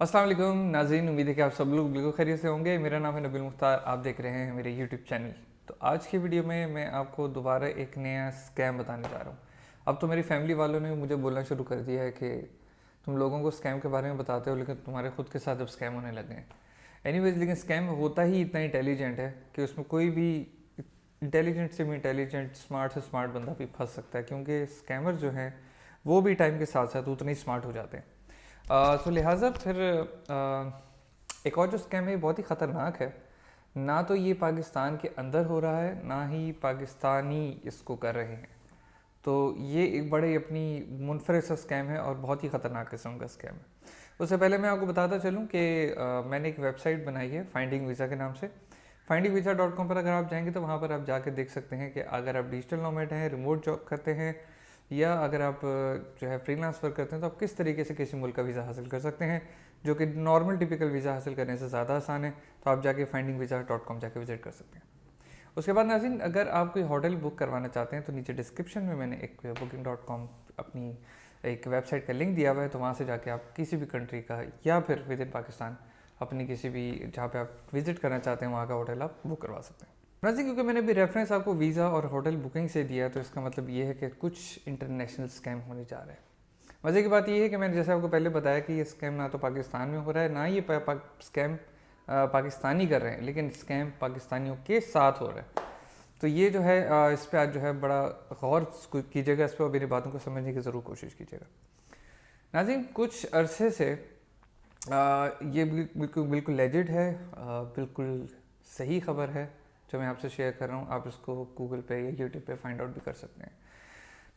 अस्सलाम वालेकुम नाज़रीन, उम्मीद है कि आप सब लोग बिल्कुल खैरियत से होंगे। मेरा नाम है नबील मुख्तार, आप देख रहे हैं मेरे यूट्यूब चैनल। तो आज की वीडियो में मैं आपको दोबारा एक नया स्कैम बताने जा रहा हूँ। अब तो मेरी फैमिली वालों ने मुझे बोलना शुरू कर दिया है कि तुम लोगों को स्कैम के बारे में बताते हो, लेकिन तुम्हारे खुद के साथ अब स्कैम होने लगे हैं। एनीवेज, लेकिन स्कैम होता ही इतना इंटेलिजेंट है कि उसमें कोई भी इंटेलिजेंट से भी इंटेलिजेंट, स्मार्ट से स्मार्ट बंदा भी फंस सकता है, क्योंकि स्कैमर जो हैं वो भी टाइम के साथ साथ उतने ही स्मार्ट हो जाते हैं। तो लिहाजा फिर एक और जो स्कैम है ये बहुत ही ख़तरनाक है। ना तो ये पाकिस्तान के अंदर हो रहा है, ना ही पाकिस्तानी इसको कर रहे हैं। तो ये एक बड़े अपनी मुनफरद सा स्कैम है और बहुत ही ख़तरनाक किस्म का स्कैम है। उससे पहले मैं आपको बताता चलूँ कि मैंने एक वेबसाइट बनाई है फाइंडिंग वीज़ा के नाम से। findingvisa.com पर अगर आप जाएंगे तो वहाँ पर आप जाके देख सकते हैं कि अगर आप डिजिटल नोमैड हैं, रिमोट जॉब करते हैं, या अगर आप जो है फ्रीलांस वर्क करते हैं, तो आप किस तरीके से किसी मुल्क का वीज़ा हासिल कर सकते हैं, जो कि नॉर्मल टिपिकल वीज़ा हासिल करने से ज़्यादा आसान है। तो आप जाके findingvisa.com जाके विजिट कर सकते हैं। उसके बाद नाज़रीन, अगर आप कोई होटल बुक करवाना चाहते हैं तो नीचे डिस्क्रिप्शन में मैंने एक booking.com अपनी एक वेबसाइट का लिंक दिया हुआ है। तो वहाँ से जाके आप किसी भी कंट्री का या फिर विद इन पाकिस्तान अपनी किसी भी जहाँ पे आप विजिट करना चाहते हैं वहाँ का होटल आप बुक करवा सकते हैं। नाज़रीन, क्योंकि मैंने भी रेफरेंस आपको वीज़ा और होटल बुकिंग से दिया, तो इसका मतलब ये है कि कुछ इंटरनेशनल स्कैम होने जा रहे हैं। मज़े की बात यह है कि मैंने जैसे आपको पहले बताया कि ये स्कैम ना तो पाकिस्तान में हो रहा है, ना ये स्कैम पाकिस्तानी कर रहे हैं, लेकिन स्कैम पाकिस्तानियों के साथ हो रहा है। तो ये जो है इस पर आज जो है बड़ा गौर कीजिएगा इस पर, और मेरी बातों को समझने की ज़रूर कोशिश कीजिएगा। नाज़रीन, कुछ अरसे से ये बिल्कुल बिल्कुल लेजिड है, बिल्कुल सही खबर है जो मैं आपसे शेयर कर रहा हूँ। आप इसको गूगल पे या यूट्यूब पे फाइंड आउट भी कर सकते हैं।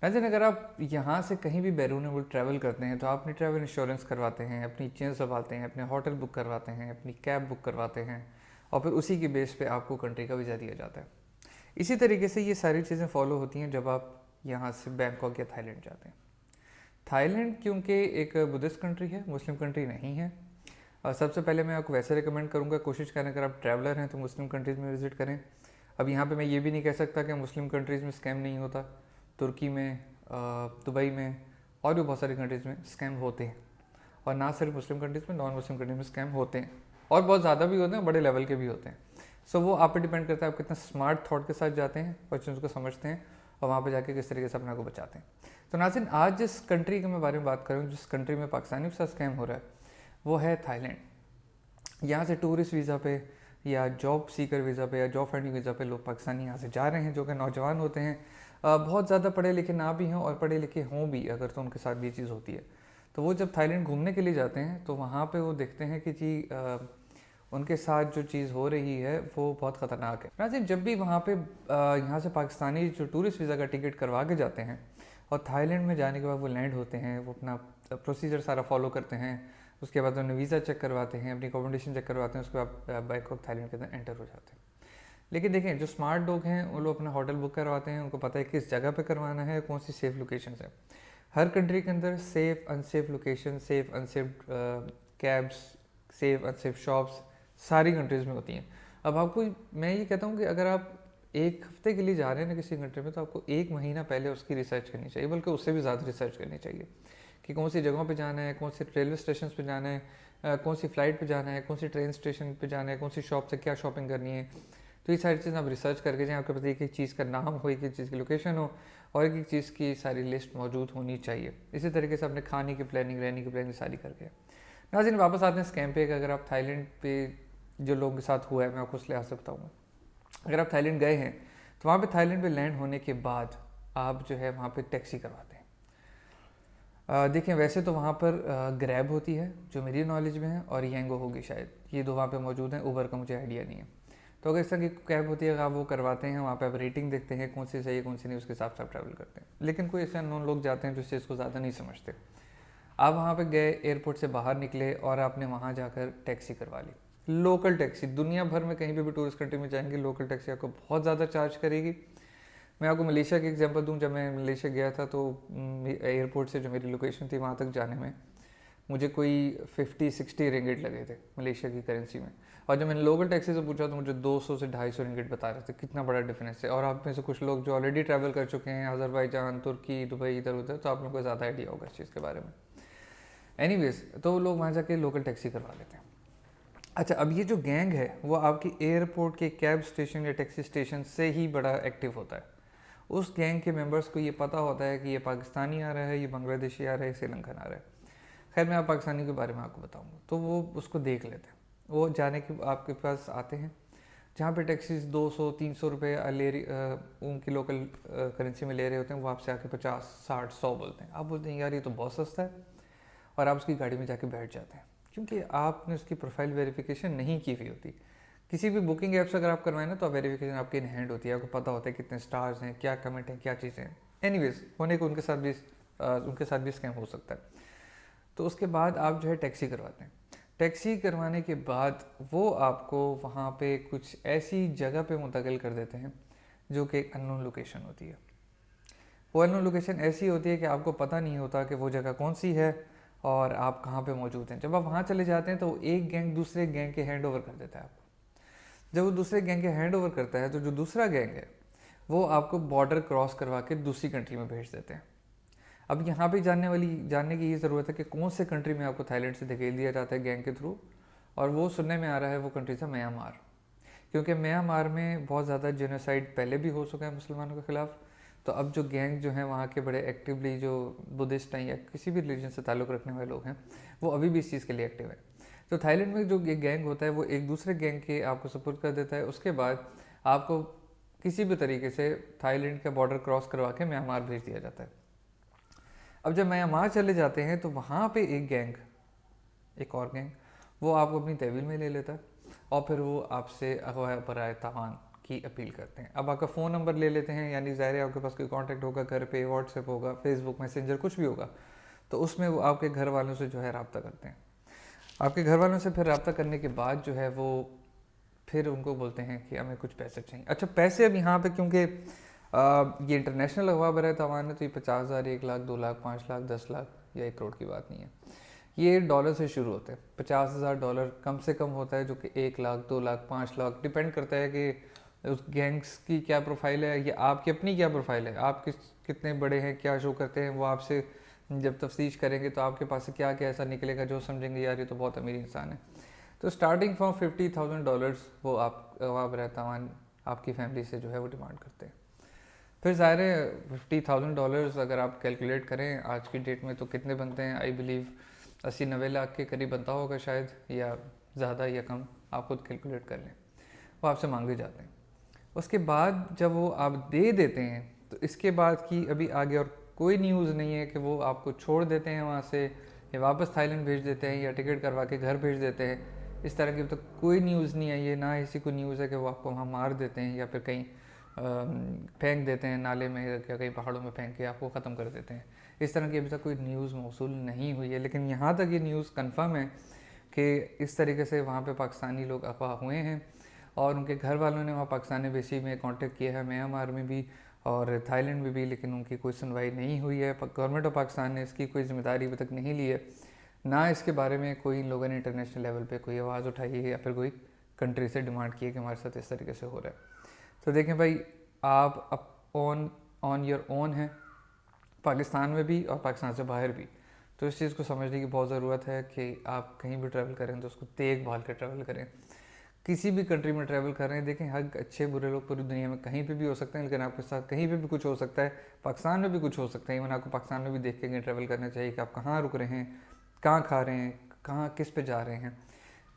नाज़रीन, अगर आप यहाँ से कहीं भी बैरून मुल्क ट्रैवल करते हैं तो आप अपनी ट्रैवल इंश्योरेंस करवाते हैं, अपनी चेन संभालते हैं, अपने होटल बुक करवाते हैं, अपनी कैब बुक करवाते हैं, और फिर उसी के बेस पे आपको कंट्री का वीज़ा दिया जाता है। इसी तरीके से ये सारी चीज़ें फॉलो होती हैं जब आप यहाँ से बैंकॉक या थाईलैंड जाते हैं। थाईलैंड क्योंकि एक बुद्धिस्ट कंट्री है, मुस्लिम कंट्री नहीं है। और सबसे पहले मैं आपको वैसे रिकमेंड करूँगा, कोशिश करें अगर आप ट्रैवलर हैं तो मुस्लिम कंट्रीज़ में विज़िट करें। अब यहाँ पे मैं ये भी नहीं कह सकता कि मुस्लिम कंट्रीज़ में स्कैम नहीं होता। तुर्की में, दुबई में और भी बहुत सारी कंट्रीज़ में स्कैम होते हैं, और ना सिर्फ मुस्लिम कंट्रीज़ में, नॉन मुस्लिम कंट्रीज में स्कैम होते हैं, और बहुत ज़्यादा भी होते हैं, बड़े लेवल के भी होते हैं। सो वो आप पे डिपेंड करता है आप कितना स्मार्ट थॉट के साथ जाते हैं और चीज़ों को समझते हैं, और वहाँ पे जाके किस तरीके से अपने को बचाते हैं। तो नाज़रीन, आज जिस कंट्री के मैं बारे में बात कर रहा हूँ, जिस कंट्री में पाकिस्तानी के साथ स्कैम हो रहा है, वो है थाईलैंड। यहाँ से टूरिस्ट वीज़ा पे या जॉब सीकर वीज़ा पे या जॉब फाइंडिंग वीज़ा पे लोग पाकिस्तानी यहाँ से जा रहे हैं, जो कि नौजवान होते हैं, बहुत ज़्यादा पढ़े लिखे ना भी हों और पढ़े लिखे हों भी अगर, तो उनके साथ भी ये चीज़ होती है। तो वो जब थाईलैंड घूमने के लिए जाते हैं तो वहाँ पे वो देखते हैं कि जी उनके साथ जो चीज़ हो रही है वो बहुत ख़तरनाक है। नाज़रीन, जब भी वहाँ पे यहाँ से पाकिस्तानी जो टूरिस्ट वीज़ा का टिकट करवा के जाते हैं और थाईलैंड में जाने के बाद वो लैंड होते हैं, वो अपना प्रोसीजर सारा फॉलो करते हैं, उसके बाद उन्हें वीज़ा चेक करवाते हैं, अपनी अकोमोडेशन चेक करवाते हैं, उसके बाद बैंकॉक थाईलैंड के अंदर एंटर हो जाते हैं। लेकिन देखें, जो स्मार्ट लोग हैं वो लोग अपना होटल बुक करवाते हैं, उनको पता है किस जगह पे करवाना है, कौन सी सेफ़ लोकेशन है। हर कंट्री के अंदर safe unsafe location, safe unsafe cabs, safe unsafe shops सारी कंट्रीज़ में होती हैं। अब आपको मैं ये कहता हूँ कि अगर आप एक हफ्ते के लिए जा रहे हैं ना किसी कंट्री में, तो आपको एक महीना पहले उसकी रिसर्च करनी चाहिए, बल्कि उससे भी ज़्यादा रिसर्च करनी चाहिए कि कौन सी जगहों पे जाना है, कौन से रेलवे स्टेशन पे जाना है, कौन सी फ़्लाइट पे जाना है, कौन सी ट्रेन स्टेशन पे जाना है, कौन सी शॉप से क्या शॉपिंग करनी है। तो ये सारी चीज़ें आप रिसर्च करके जाएँ, आपके पास एक एक चीज़ का नाम हो, एक एक चीज़ की लोकेशन हो, और एक एक चीज़ की सारी लिस्ट मौजूद होनी चाहिए। इसी तरीके से अपने खाने की प्लानिंग, रहने की प्लानिंग सारी करके। नाज़रीन, वापस आते हैं स्कैम पे। अगर आप थाईलैंड पे जो लोगों के साथ हुआ है, मैं आपको उस लिहाज से बताऊँगा। अगर आप थाईलैंड गए हैं तो वहाँ पे थाईलैंड पे लैंड होने के बाद आप जो है वहाँ पे टैक्सी करवाते हैं। देखें, वैसे तो वहाँ पर ग्रैब होती है जो मेरी नॉलेज में है, और येंगो होगी शायद, ये दो वहाँ पे मौजूद हैं। ऊबर का मुझे आइडिया नहीं है। तो अगर इस तरह की कैब होती है, आप वो करवाते हैं, वहाँ पे आप रेटिंग देखते हैं कौन सी सही है कौन सी नहीं, उसके हिसाब से आप ट्रैवल करते हैं। लेकिन कोई ऐसे अननोन लोग जाते हैं जो इस चीज़ को ज़्यादा नहीं समझते। आप वहाँ पे गए, एयरपोर्ट से बाहर निकले और आपने वहाँ जाकर टैक्सी करवा ली, लोकल टैक्सी। दुनिया भर में कहीं भी टूरिस्ट कंट्री में जाएंगे, लोकल टैक्सी आपको बहुत ज़्यादा चार्ज करेगी। मैं आपको मलेशिया की एग्जांपल दूं, जब मैं मलेशिया गया था तो एयरपोर्ट से जो मेरी लोकेशन थी वहाँ तक जाने में मुझे कोई 50-60 रिंगिट लगे थे मलेशिया की करेंसी में। और जब मैंने लोकल टैक्सी से पूछा तो मुझे 200 से 250 रिंगिट बता रहे थे। कितना बड़ा डिफरेंस है। और आप में से कुछ लोग जो ऑलरेडी ट्रैवल कर चुके हैं, अज़रबैजान, तुर्की, दुबई, इधर उधर, तो आप लोगों को ज़्यादा आइडिया होगा इस चीज़ के बारे में। एनीवेज, तो वो लोग वहाँ जाके लोकल टैक्सी करवा लेते हैं। अच्छा, अब ये जो गैंग है वो आपकी एयरपोर्ट के कैब स्टेशन या टैक्सी स्टेशन से ही बड़ा एक्टिव होता है। उस गैंग के मेंबर्स को ये पता होता है कि ये पाकिस्तानी आ रहा है, ये बांग्लादेशी आ रहा है, श्रीलंकन आ रहा है। खैर, मैं आप पाकिस्तानी के बारे में आपको बताऊंगा। तो वो उसको देख लेते हैं, वो जाने के आपके पास आते हैं जहाँ पे टैक्सीज 200-300 रुपये उनकी लोकल करेंसी में ले रहे होते हैं, वो आपसे आके 50-60-100 बोलते हैं। आप बोलते हैं यार ये तो बहुत सस्ता है, और आप उसकी गाड़ी में जाके बैठ जाते हैं, क्योंकि आपने उसकी प्रोफाइल वेरिफिकेशन नहीं की हुई होती। किसी भी बुकिंग ऐप से अगर आप करवाएं ना, तो वेरिफिकेशन आपकी इन हैंड होती है, आपको पता होता है कितने स्टार्स हैं, क्या कमेंट हैं, क्या चीज़ें हैं। एनीवेज, होने को उनके साथ भी स्कैम हो सकता है। तो उसके बाद आप जो है टैक्सी करवाते हैं। टैक्सी करवाने के बाद वो आपको वहाँ पे कुछ ऐसी जगह पे मुंतकिल कर देते हैं जो कि एक अननोन लोकेशन होती है। वो अननोन लोकेशन ऐसी होती है कि आपको पता नहीं होता कि वो जगह कौन सी है और आप कहाँ पे मौजूद हैं। जब आप वहाँ चले जाते हैं तो एक गैंग दूसरे गैंग के हैंड ओवर कर देता है आपको। जब वो दूसरे गैंग के हैंड ओवर करता है तो जो दूसरा गैंग है वो आपको बॉर्डर क्रॉस करवा के दूसरी कंट्री में भेज देते हैं। अब यहाँ पे जानने की ये ज़रूरत है कि कौन से कंट्री में आपको थाईलैंड से धकेल दिया जाता है गैंग के थ्रू। और वो सुनने में आ रहा है वो कंट्री था म्यांमार, क्योंकि म्यांमार में बहुत ज़्यादा जेनोसाइड पहले भी हो चुका है मुसलमानों के ख़िलाफ़। तो अब जो गैंग जो हैं वहाँ के बड़े एक्टिवली, जो बुद्धिस्ट हैं या किसी भी रिलीजन से ताल्लुक़ रखने वाले लोग हैं, वो अभी भी इस चीज़ के लिए एक्टिव है। तो थाईलैंड में जो ये गैंग होता है वो एक दूसरे गैंग के आपको सपोर्ट कर देता है। उसके बाद आपको किसी भी तरीके से थाईलैंड का बॉर्डर क्रॉस करवा के म्यांमार भेज दिया जाता है। अब जब म्यांमार चले जाते हैं तो वहाँ पे एक और गैंग वो आपको अपनी तहवील में ले लेता है, और फिर वो आपसे अगवा बराए तावान की अपील करते हैं। अब आपका फ़ोन नंबर ले लेते हैं, यानी ज़ाहिर है आपके पास कोई कांटेक्ट होगा, घर पे व्हाट्सएप होगा, फेसबुक मैसेंजर कुछ भी होगा, तो उसमें वो आपके घर वालों से जो है रब्ता करते हैं। आपके घर वालों से फिर रब्ता करने के बाद जो है वो फिर उनको बोलते हैं कि हमें कुछ पैसे चाहिए। अच्छा, पैसे अब यहाँ पे क्योंकि ये इंटरनेशनल अगवा बराए तावान है, तो ये 50,000, 1 लाख, 2 लाख, 5 लाख, 10 लाख या 1 करोड़ की बात नहीं है। ये डॉलर से शुरू होते हैं। $50,000 कम से कम होता है, जो कि 1 लाख, 2 लाख, 5 लाख, डिपेंड करता है कि उस गैंग्स की क्या प्रोफाइल है या आपकी अपनी क्या प्रोफाइल है, आप कितने बड़े हैं, क्या शो करते हैं। वो आपसे जब तफ्तीश करेंगे तो आपके पास से क्या क्या ऐसा निकलेगा जो समझेंगे यार ये तो बहुत अमीर इंसान है। तो स्टार्टिंग फ्रॉम $50,000 वो आप रहतावान आपकी फैमिली से जो है वो डिमांड करते हैं। फिर ज़ाहिर है $50,000 अगर आप कैलकुलेट करें आज की डेट में तो कितने बनते हैं, आई बिलीव 80-90 लाख के करीब बनता होगा शायद, या ज़्यादा या कम, आप खुद कैलकुलेट कर लें। वो आपसे मांगे जाते हैं। उसके बाद जब वो आप दे देते हैं तो इसके बाद की अभी आगे और कोई न्यूज़ नहीं है कि वो आपको छोड़ देते हैं वहाँ से या वापस थाईलैंड भेज देते हैं या टिकट करवा के घर भेज देते हैं। इस तरह की तो कोई न्यूज़ नहीं आई है, ना इसी को न्यूज़ है कि वो आपको वहाँ मार देते हैं या फिर कहीं फेंक देते हैं नाले में या कहीं पहाड़ों में फेंक के आपको ख़त्म कर देते हैं। इस तरह की अभी तक कोई न्यूज़ मौसूल नहीं हुई है, लेकिन यहाँ तक ये न्यूज़ कंफर्म है कि इस तरीके से वहाँ पे पाकिस्तानी लोग अगवा हुए हैं और उनके घर वालों ने वहाँ पाकिस्तानी बेसी में कांटेक्ट किया है, म्यांमार में भी और थाईलैंड में भी, लेकिन उनकी कोई सुनवाई नहीं हुई है। गवर्नमेंट ऑफ पाकिस्तान ने इसकी कोई जिम्मेदारी अभी तक नहीं ली है, ना इसके बारे में कोई इन लोगों ने इंटरनेशनल लेवल पे कोई आवाज़ उठाई है या फिर कोई कंट्री से डिमांड की है कि हमारे साथ इस तरीके से हो रहा है। तो देखें भाई, आप ऑन योर ओन हैं, पाकिस्तान में भी और पाकिस्तान से बाहर भी। तो इस चीज़ को समझने की बहुत ज़रूरत है कि आप कहीं भी ट्रैवल करें तो उसको देखभाल कर ट्रैवल करें। किसी भी कंट्री में ट्रैवल कर रहे हैं, देखें हर अच्छे बुरे लोग पूरी दुनिया में कहीं पे भी हो सकते हैं, लेकिन आपके साथ कहीं पे भी कुछ हो सकता है। पाकिस्तान में भी कुछ हो सकता है। इवन आपको पाकिस्तान में भी देख के ट्रैवल करना चाहिए कि आप कहाँ रुक रहे हैं, कहाँ खा रहे हैं, कहाँ किस पे जा रहे हैं।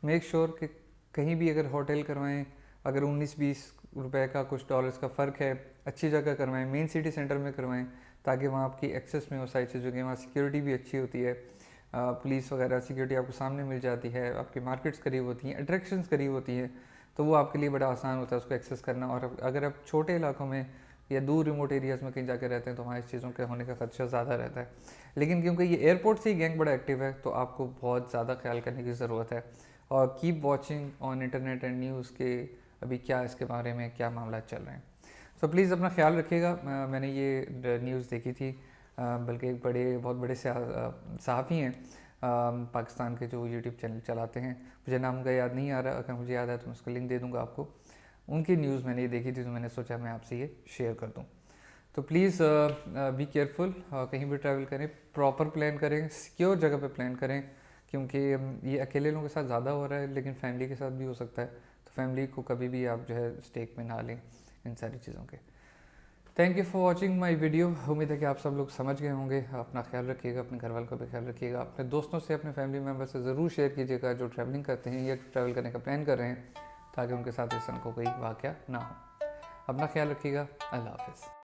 मेक श्योर कि कहीं भी अगर होटल करवाएं, अगर 19-20 रुपए का कुछ डॉलर्स का फ़र्क है, अच्छी जगह करवाएं, मेन सिटी सेंटर में करवाएं, ताकि वहाँ आपकी एक्सेस में हो सारी चीज़ों की, वहाँ सिक्योरिटी भी अच्छी होती है, पुलिस वगैरह सिक्योरिटी आपको सामने मिल जाती है, आपकी मार्केट्स करीब होती हैं, अट्रैक्शंस करीब होती हैं, तो वो आपके लिए बड़ा आसान होता है उसको एक्सेस करना। और अगर आप छोटे इलाकों में या दूर रिमोट एरियाज़ में कहीं जाकर रहते हैं तो वहाँ इस चीज़ों के होने का खदशा ज़्यादा रहता है। लेकिन क्योंकि ये एयरपोर्ट से ही गैंग बड़ा एक्टिव है तो आपको बहुत ज़्यादा ख्याल करने की ज़रूरत है। और keep watching on internet and news के अभी क्या इसके बारे में क्या मामला चल रहे हैं। सो प्लीज़ अपना ख्याल रखिएगा। मैंने ये न्यूज़ देखी थी, बल्कि एक बहुत बड़े सहाफ़ी हैं पाकिस्तान के जो यूट्यूब चैनल चलाते हैं, मुझे नाम उनका याद नहीं आ रहा, अगर मुझे याद आया तो मैं उसका लिंक दे दूँगा आपको। उनकी न्यूज़ मैंने ये देखी थी तो मैंने सोचा मैं आपसे ये शेयर कर दूँ। तो प्लीज़ बी केयरफुल, कहीं भी ट्रैवल करें प्रॉपर प्लान करें, सिक्योर जगह पे प्लान करें, क्योंकि ये अकेले लोगों के साथ ज़्यादा हो रहा है, लेकिन फैमिली के साथ भी हो सकता है। तो फैमिली को कभी भी आप जो है स्टेक में ना लें इन सारी चीज़ों के। Thank you for watching my video. उम्मीद है कि आप सब लोग समझ गए होंगे। अपना ख्याल रखिएगा, अपने घर वालों का भी ख्याल रखिएगा, अपने दोस्तों से, अपने फैमिली मेम्बर से ज़रूर शेयर कीजिएगा जो ट्रैवलिंग करते हैं या ट्रैवल करने का प्लान कर रहे हैं, ताकि उनके साथ इस तरह को कोई वाक़या ना हो। अपना ख्याल रखिएगा। अल्लाह हाफिज़।